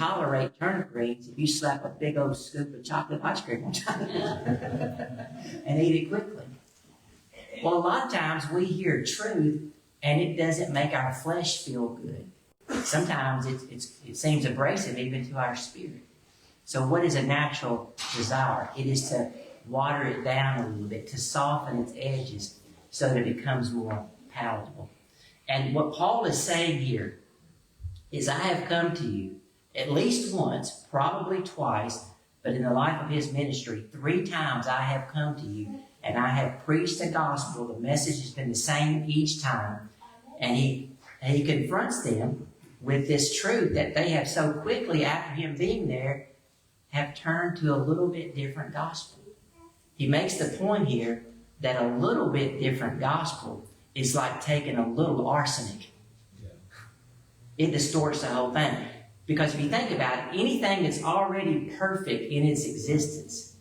tolerate turnip greens if you slap a big old scoop of chocolate ice cream on top and eat it quickly. Well, a lot of times we hear truth and it doesn't make our flesh feel good. Sometimes it seems abrasive even to our spirit. So what is a natural desire? It is to water it down a little bit, to soften its edges so that it becomes more palatable. And what Paul is saying here is, I have come to you at least once, probably twice, but in the life of his ministry, 3 times I have come to you and I have preached the gospel. The message has been the same each time. And he confronts them with this truth that they have so quickly, after him being there, have turned to a little bit different gospel. He makes the point here that a little bit different gospel is like taking a little arsenic. It distorts the whole thing. Because if you think about it, anything that's already perfect in its existence,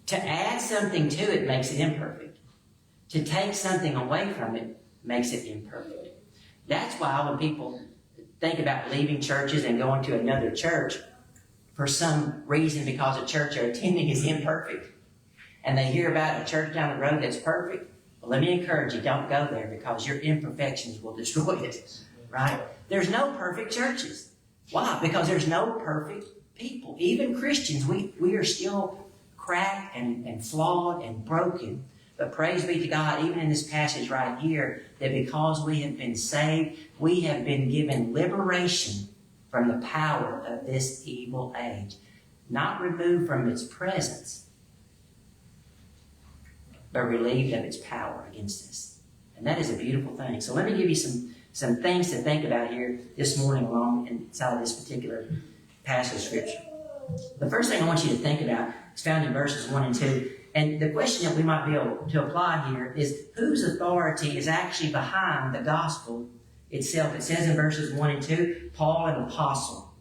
to add something to it makes it imperfect. To take something away from it makes it imperfect. That's why when people think about leaving churches and going to another church, for some reason because a church they're attending is imperfect, and they hear about a church down the road that's perfect, well, let me encourage you, don't go there because your imperfections will destroy it, right? There's no perfect churches. Why? Because there's no perfect people. Even Christians, we are still cracked and flawed and broken. But praise be to God, even in this passage right here, that because we have been saved, we have been given liberation from the power of this evil age. Not removed from its presence, but relieved of its power against us. And that is a beautiful thing. So let me give you some things to think about here this morning along inside of this particular passage of Scripture. The first thing I want you to think about is found in verses 1 and 2. And the question that we might be able to apply here is, whose authority is actually behind the gospel itself? It says in verses 1 and 2, Paul, an apostle,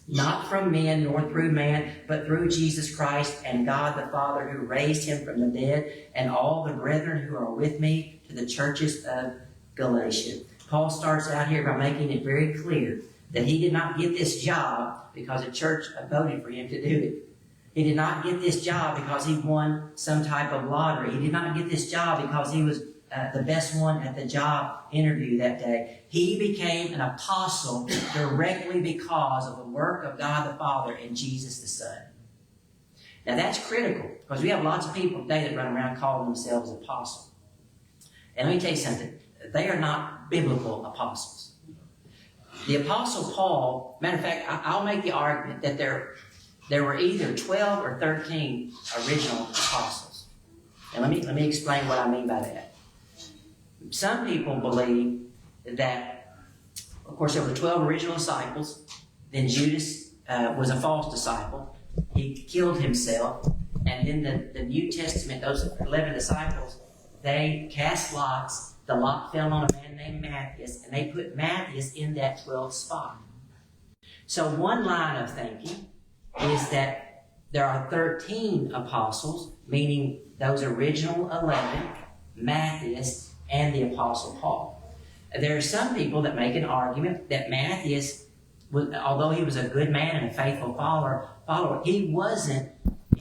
not from men nor through man, but through Jesus Christ and God the Father who raised him from the dead, and all the brethren who are with me, to the churches of Galatia. Paul starts out here by making it very clear that he did not get this job because a church voted for him to do it. He did not get this job because he won some type of lottery. He did not get this job because he was the best one at the job interview that day. He became an apostle directly because of the work of God the Father and Jesus the Son. Now that's critical, because we have lots of people today that run around calling themselves apostles. And let me tell you something. They are not biblical apostles. The Apostle Paul, matter of fact, I'll make the argument that there were either 12 or 13 original apostles. And let me explain what I mean by that. Some people believe that, of course, there were 12 original disciples. Then Judas was a false disciple. He killed himself. And then the New Testament, those 11 disciples, they cast lots. The lot fell on a man named Matthias, and they put Matthias in that 12th spot. So one line of thinking is that there are 13 apostles, meaning those original 11, Matthias, and the Apostle Paul. There are some people that make an argument that Matthias, although he was a good man and a faithful follower, he wasn't